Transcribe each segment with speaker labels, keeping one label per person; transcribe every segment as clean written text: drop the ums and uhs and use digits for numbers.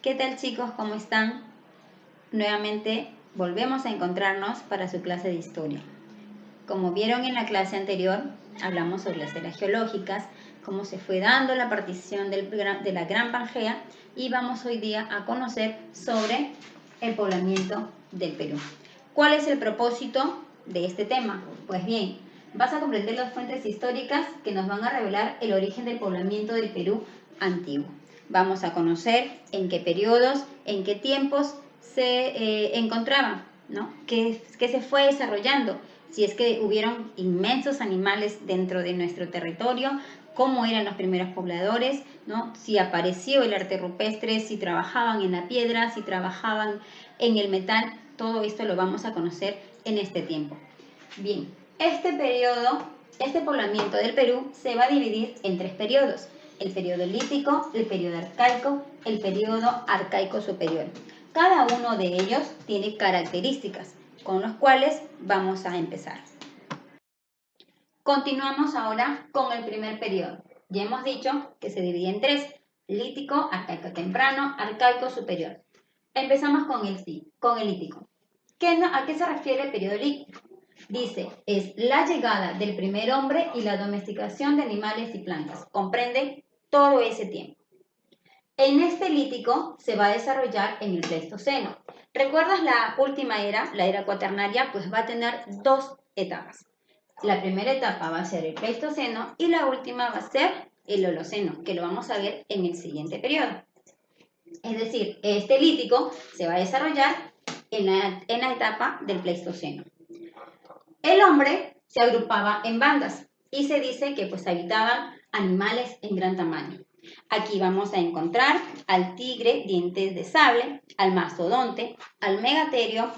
Speaker 1: ¿Qué tal, chicos? ¿Cómo están? Nuevamente volvemos a encontrarnos para su clase de historia. Como vieron en la clase anterior, hablamos sobre las eras geológicas, cómo se fue dando la partición de la Gran Pangea, y vamos hoy día a conocer sobre el poblamiento del Perú. ¿Cuál es el propósito de este tema? Pues bien, vas a comprender las fuentes históricas que nos van a revelar el origen del poblamiento del Perú antiguo. Vamos a conocer en qué periodos, en qué tiempos se encontraban, ¿no? ¿Qué se fue desarrollando? Si es que hubieron inmensos animales dentro de nuestro territorio, cómo eran los primeros pobladores, ¿no? Si apareció el arte rupestre, si trabajaban en la piedra, si trabajaban en el metal, todo esto lo vamos a conocer en este tiempo. Bien, este poblamiento del Perú se va a dividir en 3 periodos: el periodo lítico, el periodo arcaico, el periodo arcaico superior. Cada uno de ellos tiene características con los cuales vamos a empezar. Continuamos ahora con el primer periodo. Ya hemos dicho que se divide en 3: lítico, arcaico temprano, arcaico superior. Empezamos con el lítico. ¿A qué se refiere el periodo lítico? Dice, es la llegada del primer hombre y la domesticación de animales y plantas. Comprende todo ese tiempo. En este lítico se va a desarrollar en el Pleistoceno. ¿Recuerdas la última era, la era cuaternaria? Pues va a tener 2 etapas. La primera etapa va a ser el Pleistoceno y la última va a ser el Holoceno, que lo vamos a ver en el siguiente periodo. Es decir, este lítico se va a desarrollar en la etapa del Pleistoceno. El hombre se agrupaba en bandas y se dice que pues habitaban animales en gran tamaño. Aquí vamos a encontrar al tigre dientes de sable, al mastodonte, al megaterio,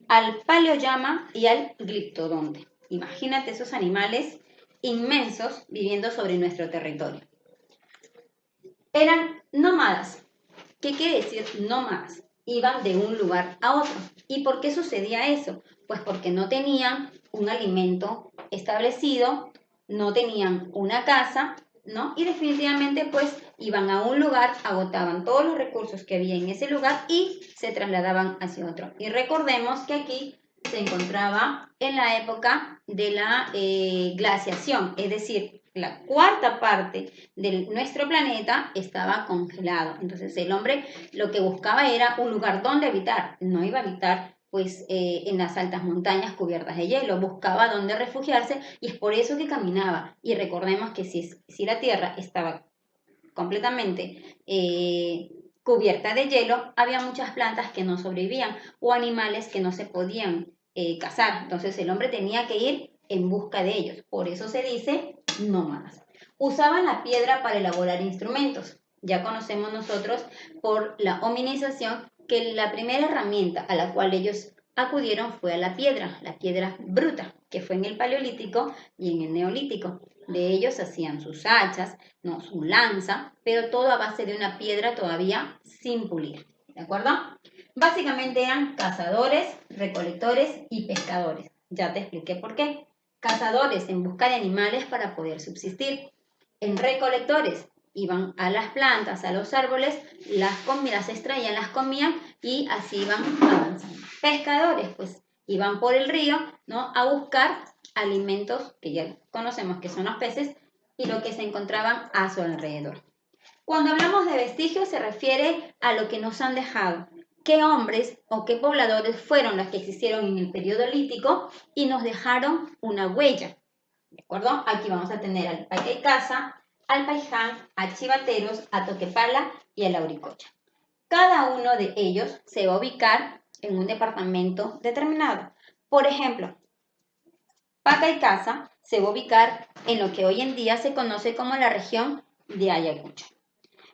Speaker 1: al paleollama y al gliptodonte. Imagínate esos animales inmensos viviendo sobre nuestro territorio. Eran nómadas. ¿Qué quiere decir nómadas? Iban de un lugar a otro. ¿Y por qué sucedía eso? Pues porque no tenían un alimento establecido, no tenían una casa, ¿no? Y definitivamente pues iban a un lugar, agotaban todos los recursos que había en ese lugar y se trasladaban hacia otro. Y recordemos que aquí se encontraba en la época de la glaciación, es decir, la cuarta parte de nuestro planeta estaba congelado. Entonces el hombre lo que buscaba era un lugar donde habitar. No iba a habitar pues en las altas montañas cubiertas de hielo, buscaba dónde refugiarse y es por eso que caminaba. Y recordemos que si la Tierra estaba completamente cubierta de hielo, había muchas plantas que no sobrevivían o animales que no se podían cazar. Entonces el hombre tenía que ir en busca de ellos. Por eso se dice nómadas. Usaban la piedra para elaborar instrumentos. Ya conocemos nosotros por la hominización que la primera herramienta a la cual ellos acudieron fue a la piedra bruta, que fue en el Paleolítico y en el Neolítico. De ellos hacían sus hachas, ¿no? Su lanza, pero todo a base de una piedra todavía sin pulir, ¿de acuerdo? Básicamente eran cazadores, recolectores y pescadores. Ya te expliqué por qué. Cazadores en busca de animales para poder subsistir. En recolectores iban a las plantas, a los árboles, las extraían, las comían y así iban avanzando. Pescadores, pues iban por el río, ¿no? A buscar alimentos que ya conocemos que son los peces y lo que se encontraban a su alrededor. Cuando hablamos de vestigios se refiere a lo que nos han dejado. ¿Qué hombres o qué pobladores fueron los que existieron en el periodo lítico y nos dejaron una huella? ¿De acuerdo? Aquí vamos a tener al Paicaycasa, al Paiján, a Chivateros, a Toquepala y a Lauricocha. Cada uno de ellos se va a ubicar en un departamento determinado. Por ejemplo, Paicaycasa se va a ubicar en lo que hoy en día se conoce como la región de Ayacucho.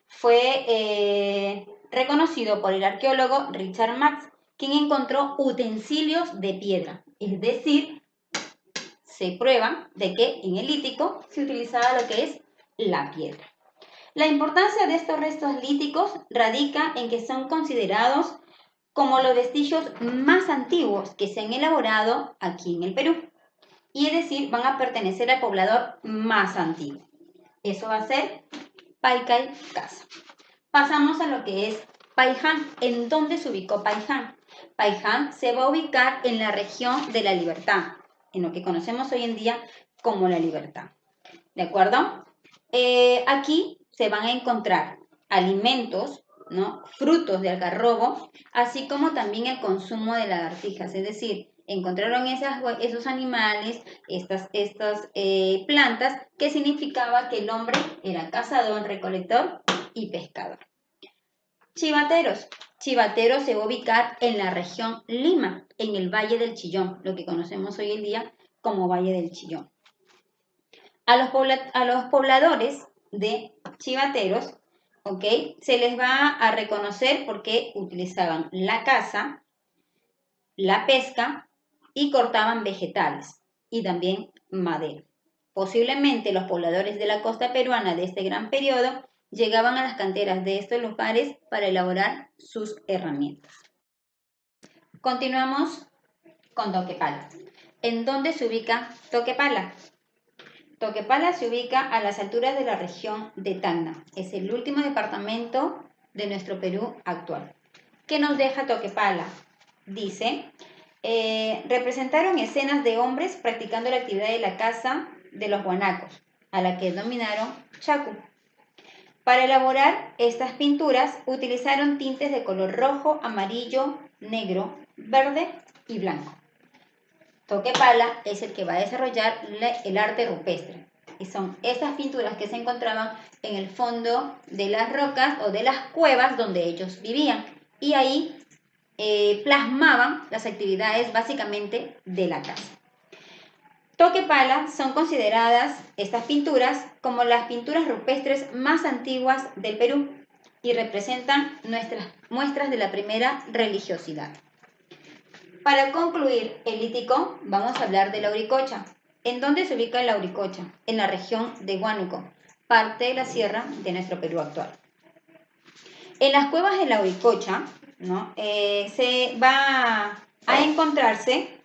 Speaker 1: Fue reconocido por el arqueólogo Richard Marx, quien encontró utensilios de piedra, es decir, se prueba de que en el lítico se utilizaba lo que es la piedra. La importancia de estos restos líticos radica en que son considerados como los vestigios más antiguos que se han elaborado aquí en el Perú. Y es decir, van a pertenecer al poblador más antiguo. Eso va a ser Paicaycasa. Pasamos a lo que es Paiján, ¿en dónde se ubicó Paiján? Paiján se va a ubicar en la región de La Libertad, en lo que conocemos hoy en día como La Libertad. ¿De acuerdo? Aquí se van a encontrar alimentos, ¿no? Frutos de algarrobo, así como también el consumo de lagartijas, es decir, encontraron esos animales, estas plantas, que significaba que el hombre era cazador, recolector y pescador. Chivateros. Chivateros se va a ubicar en la región Lima, en el Valle del Chillón, lo que conocemos hoy en día como Valle del Chillón. A los pobladores de chivateros, ¿ok? Se les va a reconocer porque utilizaban la caza, la pesca y cortaban vegetales y también madera. Posiblemente los pobladores de la costa peruana de este gran periodo llegaban a las canteras de estos lugares para elaborar sus herramientas. Continuamos con Toquepala. ¿En dónde se ubica Toquepala? Toquepala se ubica a las alturas de la región de Tacna. Es el último departamento de nuestro Perú actual. ¿Qué nos deja Toquepala? Dice, representaron escenas de hombres practicando la actividad de la caza de los guanacos, a la que denominaron chacu. Para elaborar estas pinturas utilizaron tintes de color rojo, amarillo, negro, verde y blanco. Toquepala es el que va a desarrollar el arte rupestre. Y son esas pinturas que se encontraban en el fondo de las rocas o de las cuevas donde ellos vivían. Y ahí plasmaban las actividades básicamente de la casa. Toquepala son consideradas estas pinturas como las pinturas rupestres más antiguas del Perú y representan nuestras muestras de la primera religiosidad. Para concluir el lítico, vamos a hablar de la Auricocha. ¿En dónde se ubica la Auricocha? En la región de Huánuco, parte de la sierra de nuestro Perú actual. En las cuevas de la Auricocha, ¿no? Se va a encontrarse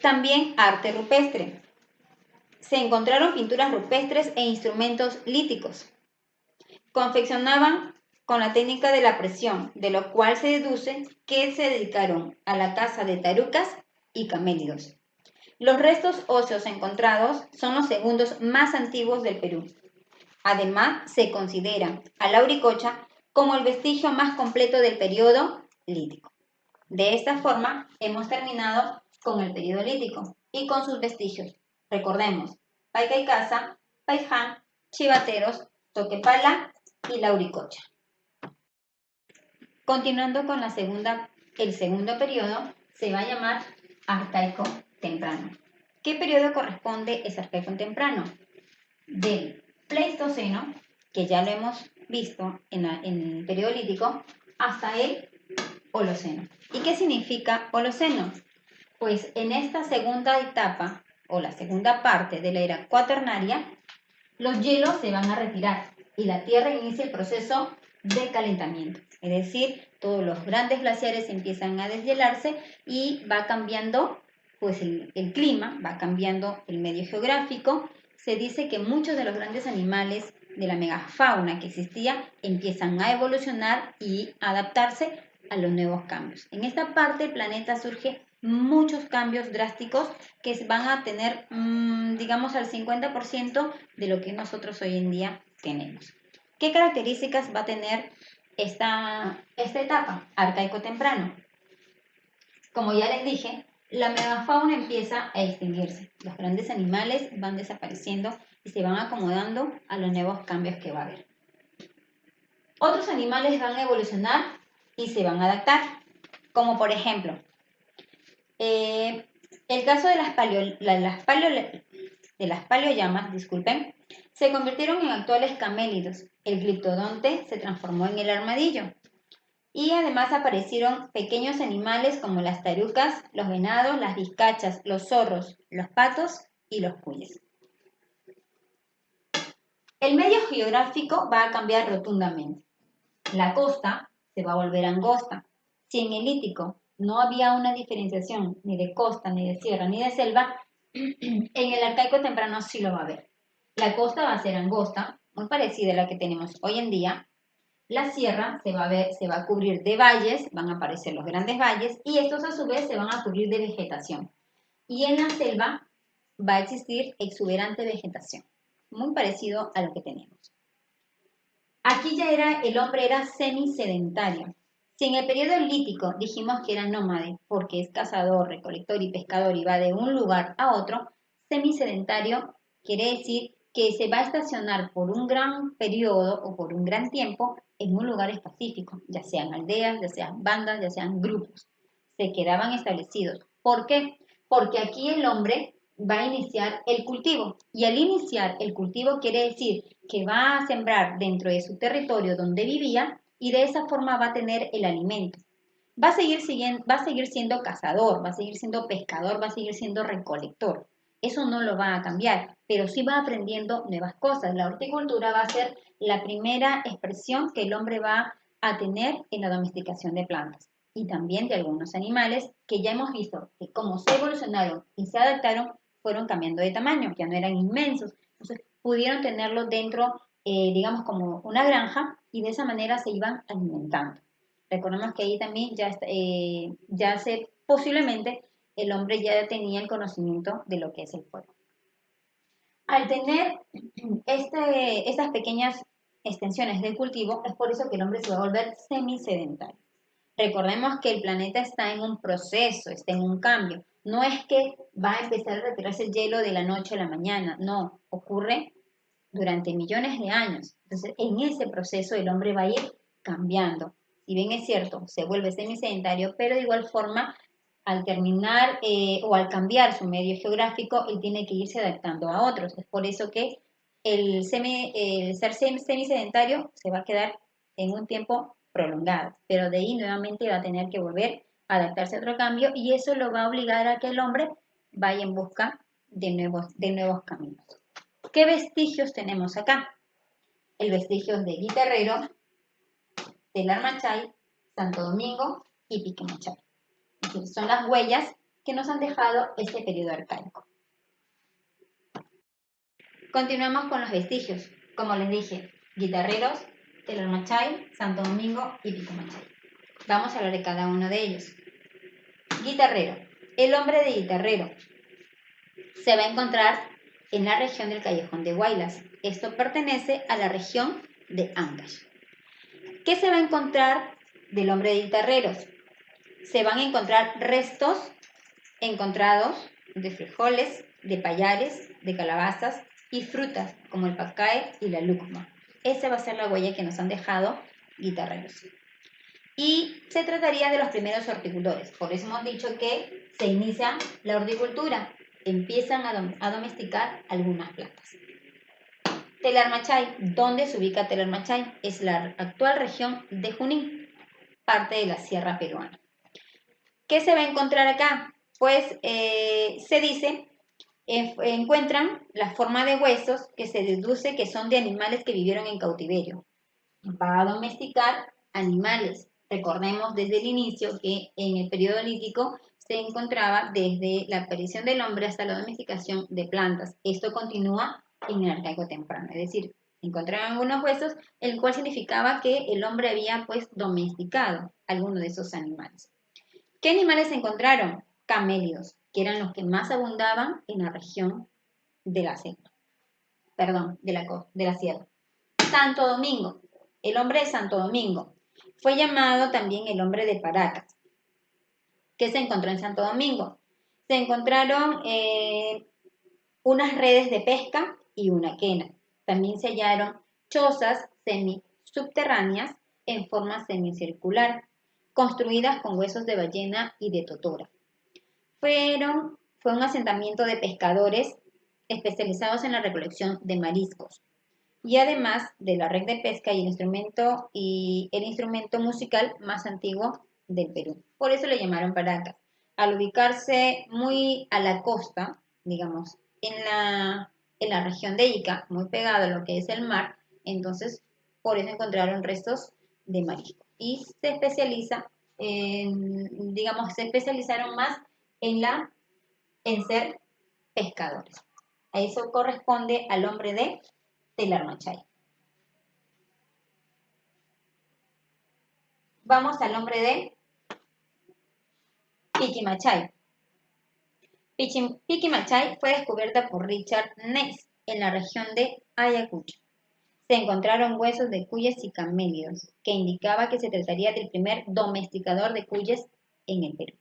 Speaker 1: también arte rupestre. Se encontraron pinturas rupestres e instrumentos líticos. Confeccionaban con la técnica de la presión, de lo cual se deduce que se dedicaron a la caza de tarucas y camélidos. Los restos óseos encontrados son los segundos más antiguos del Perú. Además, se considera a la Auricocha como el vestigio más completo del periodo lítico. De esta forma, hemos terminado con el periodo lítico y con sus vestigios. Recordemos, Paicaycasa, Paiján, Chivateros, Toquepala y la Auricocha. Continuando con el segundo periodo, se va a llamar arcaico temprano. ¿Qué periodo corresponde ese arcaico temprano? Del Pleistoceno, que ya lo hemos visto en el periodo lítico, hasta el Holoceno. ¿Y qué significa Holoceno? Pues en esta segunda etapa, o la segunda parte de la era cuaternaria, los hielos se van a retirar y la Tierra inicia el proceso de calentamiento. Es decir, todos los grandes glaciares empiezan a deshielarse y va cambiando pues, el clima, va cambiando el medio geográfico. Se dice que muchos de los grandes animales de la megafauna que existía empiezan a evolucionar y adaptarse a los nuevos cambios. En esta parte del planeta surge muchos cambios drásticos que van a tener, digamos, al 50% de lo que nosotros hoy en día tenemos. ¿Qué características va a tener esta etapa arcaico-temprano? Como ya les dije, la megafauna empieza a extinguirse. Los grandes animales van desapareciendo y se van acomodando a los nuevos cambios que va a haber. Otros animales van a evolucionar y se van a adaptar, como por ejemplo, el caso de las paleollamas, disculpen, se convirtieron en actuales camélidos. El gliptodonte se transformó en el armadillo. Y además aparecieron pequeños animales como las tarucas, los venados, las vizcachas, los zorros, los patos y los cuyes. El medio geográfico va a cambiar rotundamente. La costa se va a volver angosta. Si en el Lítico no había una diferenciación ni de costa, ni de sierra, ni de selva, en el arcaico temprano sí lo va a haber. La costa va a ser angosta, muy parecida a la que tenemos hoy en día. la sierra se va a ver, se va a cubrir de valles, van a aparecer los grandes valles y estos a su vez se van a cubrir de vegetación. Y en la selva va a existir exuberante vegetación, muy parecido a lo que tenemos. Aquí ya el hombre era semisedentario. Si en el periodo lítico dijimos que era nómade porque es cazador, recolector y pescador y va de un lugar a otro, semisedentario quiere decir que se va a estacionar por un gran periodo o por un gran tiempo en un lugar específico, ya sean aldeas, ya sean bandas, ya sean grupos. Se quedaban establecidos. ¿Por qué? Porque aquí el hombre va a iniciar el cultivo y al iniciar el cultivo quiere decir que va a sembrar dentro de su territorio donde vivía y de esa forma va a tener el alimento. Va a seguir siendo cazador, va a seguir siendo pescador, va a seguir siendo recolector. Eso no lo va a cambiar, pero sí va aprendiendo nuevas cosas. La horticultura va a ser la primera expresión que el hombre va a tener en la domesticación de plantas y también de algunos animales que ya hemos visto que como se evolucionaron y se adaptaron, fueron cambiando de tamaño, ya no eran inmensos. Entonces pudieron tenerlo dentro, digamos, como una granja y de esa manera se iban alimentando. Recordemos que ahí también posiblemente el hombre ya tenía el conocimiento de lo que es el fuego. Al tener estas pequeñas extensiones de cultivo, es por eso que el hombre se va a volver semisedentario. Recordemos que el planeta está en un proceso, está en un cambio. No es que va a empezar a retirarse el hielo de la noche a la mañana, no, ocurre durante millones de años. Entonces, en ese proceso el hombre va a ir cambiando. Si bien es cierto, se vuelve semisedentario, pero de igual forma, al terminar o al cambiar su medio geográfico, él tiene que irse adaptando a otros. Es por eso que el ser semisedentario se va a quedar en un tiempo prolongado, pero de ahí nuevamente va a tener que volver a adaptarse a otro cambio y eso lo va a obligar a que el hombre vaya en busca de nuevos caminos. ¿Qué vestigios tenemos acá? El vestigio de Guitarrero, Telarmachay, Santo Domingo y Piquimachay. Es decir, son las huellas que nos han dejado este periodo arcaico. Continuamos con los vestigios. Como les dije, Guitarreros, Telarmachay, Santo Domingo y Piquimachay. Vamos a hablar de cada uno de ellos. Guitarrero. El hombre de Guitarrero se va a encontrar en la región del Callejón de Huaylas. Esto pertenece a la región de Ancash. ¿Qué se va a encontrar del hombre de Guitarreros? Se van a encontrar restos encontrados de frijoles, de payares, de calabazas y frutas como el pacae y la lúcuma. Esa va a ser la huella que nos han dejado Guitarreros. Y se trataría de los primeros horticultores. Por eso hemos dicho que se inicia la horticultura. Empiezan a domesticar algunas plantas. Telarmachay. ¿Dónde se ubica Telarmachay? Es la actual región de Junín, parte de la sierra peruana. ¿Qué se va a encontrar acá? Pues se dice, encuentran la forma de huesos que se deduce que son de animales que vivieron en cautiverio. Va a domesticar animales. Recordemos desde el inicio que en el periodo lítico se encontraba desde la aparición del hombre hasta la domesticación de plantas. Esto continúa en el arcaico temprano, es decir, encontraban algunos huesos, el cual significaba que el hombre había pues domesticado algunos de esos animales. ¿Qué animales se encontraron? Camélidos, que eran los que más abundaban en la región de la selva, perdón, de la sierra. Santo Domingo, el hombre de Santo Domingo. Fue llamado también el hombre de Paracas. ¿Qué se encontró en Santo Domingo? Se encontraron unas redes de pesca y una quena. También se hallaron chozas semisubterráneas en forma semicircular, construidas con huesos de ballena y de totora. Fue un asentamiento de pescadores especializados en la recolección de mariscos. Y además de la red de pesca y el instrumento musical más antiguo del Perú. Por eso le llamaron Paracas. Al ubicarse muy a la costa, digamos, en la región de Ica, muy pegado a lo que es el mar, entonces por eso encontraron restos de marisco. Y se especializaron más en ser pescadores. A eso corresponde al hombre de Telarmachay. vamos al nombre de Piquimachay. Piquimachay fue descubierta por Richard Ness en la región de Ayacucho. Se encontraron huesos de cuyes y camélidos, que indicaba que se trataría del primer domesticador de cuyes en el Perú.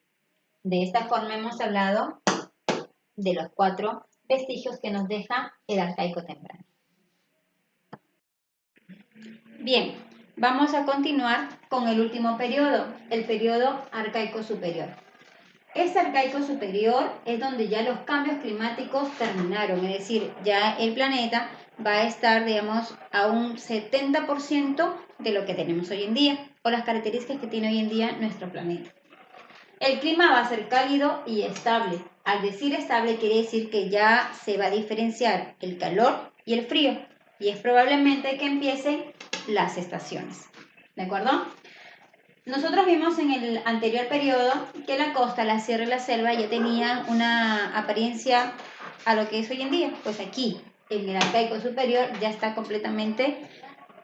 Speaker 1: De esta forma hemos hablado de los 4 vestigios que nos deja el arcaico temprano. Bien, vamos a continuar con el último periodo, el periodo arcaico superior. Este arcaico superior es donde ya los cambios climáticos terminaron, es decir, ya el planeta va a estar, digamos, a un 70% de lo que tenemos hoy en día, o las características que tiene hoy en día nuestro planeta. El clima va a ser cálido y estable. Al decir estable quiere decir que ya se va a diferenciar el calor y el frío, y es probablemente que empiecen las estaciones. ¿De acuerdo? Nosotros vimos en el anterior periodo que la costa, la sierra y la selva ya tenían una apariencia a lo que es hoy en día. Pues aquí, en el arcaico superior, ya está completamente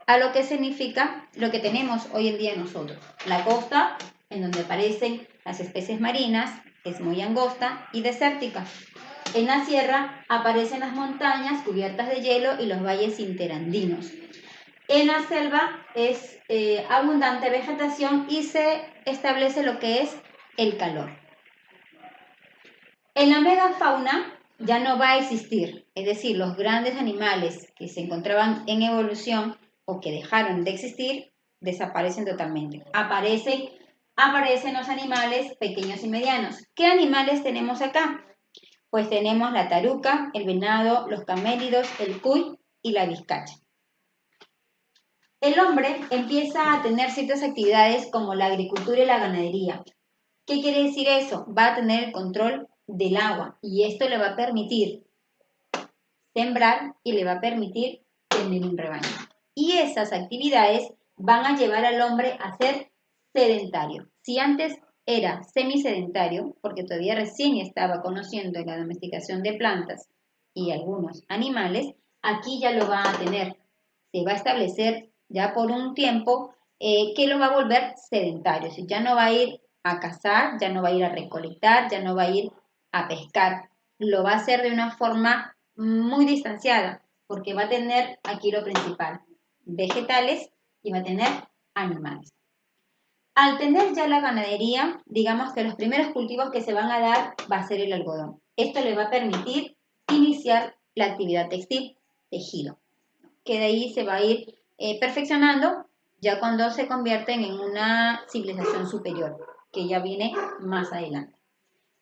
Speaker 1: a lo que significa lo que tenemos hoy en día nosotros. La costa, en donde aparecen las especies marinas, es muy angosta y desértica. En la sierra aparecen las montañas cubiertas de hielo y los valles interandinos. En la selva es abundante vegetación y se establece lo que es el calor. En la megafauna ya no va a existir, es decir, los grandes animales que se encontraban en evolución o que dejaron de existir, desaparecen totalmente. Aparecen los animales pequeños y medianos. ¿Qué animales tenemos acá? Pues tenemos la taruca, el venado, los camélidos, el cuy y la vizcacha. El hombre empieza a tener ciertas actividades como la agricultura y la ganadería. ¿Qué quiere decir eso? Va a tener el control del agua y esto le va a permitir sembrar y le va a permitir tener un rebaño. Y esas actividades van a llevar al hombre a ser sedentario. Si antes era semisedentario, porque todavía recién estaba conociendo la domesticación de plantas y algunos animales, aquí ya lo va a tener. Se va a establecer ya por un tiempo que lo va a volver sedentario. Si ya no va a ir a cazar, ya no va a ir a recolectar, ya no va a ir a pescar. Lo va a hacer de una forma muy distanciada, porque va a tener aquí lo principal, vegetales y va a tener animales. Al tener ya la ganadería, digamos que los primeros cultivos que se van a dar va a ser el algodón. Esto le va a permitir iniciar la actividad textil, tejido, que de ahí se va a ir perfeccionando ya cuando se convierten en una civilización superior, que ya viene más adelante.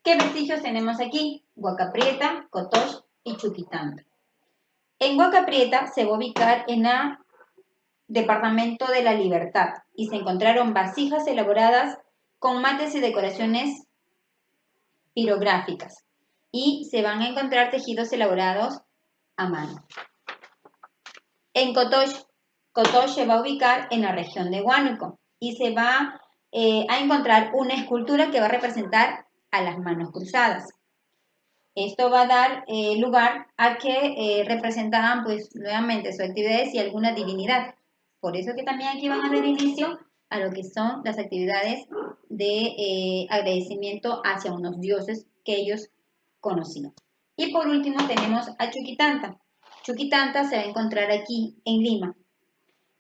Speaker 1: ¿Qué vestigios tenemos aquí? Huaca Prieta, Cotox y Chuquitanta. En Huaca Prieta se va a ubicar en el departamento de La Libertad y se encontraron vasijas elaboradas con mates y decoraciones pirográficas y se van a encontrar tejidos elaborados a mano. En Cotox se va a ubicar en la región de Huánuco y se va a encontrar una escultura que va a representar a las manos cruzadas. Esto va a dar lugar a que representaban pues nuevamente sus actividades y alguna divinidad. Por eso que también aquí van a dar inicio a lo que son las actividades de agradecimiento hacia unos dioses que ellos conocían. Y por último tenemos a Chuquitanta. Chuquitanta se va a encontrar aquí en Lima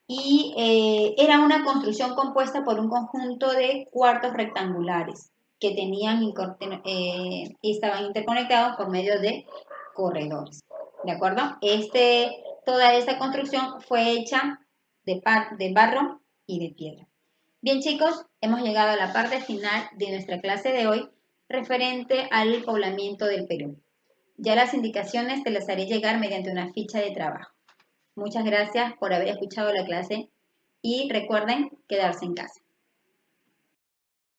Speaker 1: y era una construcción compuesta por un conjunto de cuartos rectangulares que tenían y estaban interconectados por medio de corredores. ¿De acuerdo? Toda esta construcción fue hecha de barro y de piedra. Bien, chicos, hemos llegado a la parte final de nuestra clase de hoy referente al poblamiento del Perú. Ya las indicaciones te las haré llegar mediante una ficha de trabajo. Muchas gracias por haber escuchado la clase y recuerden quedarse en casa.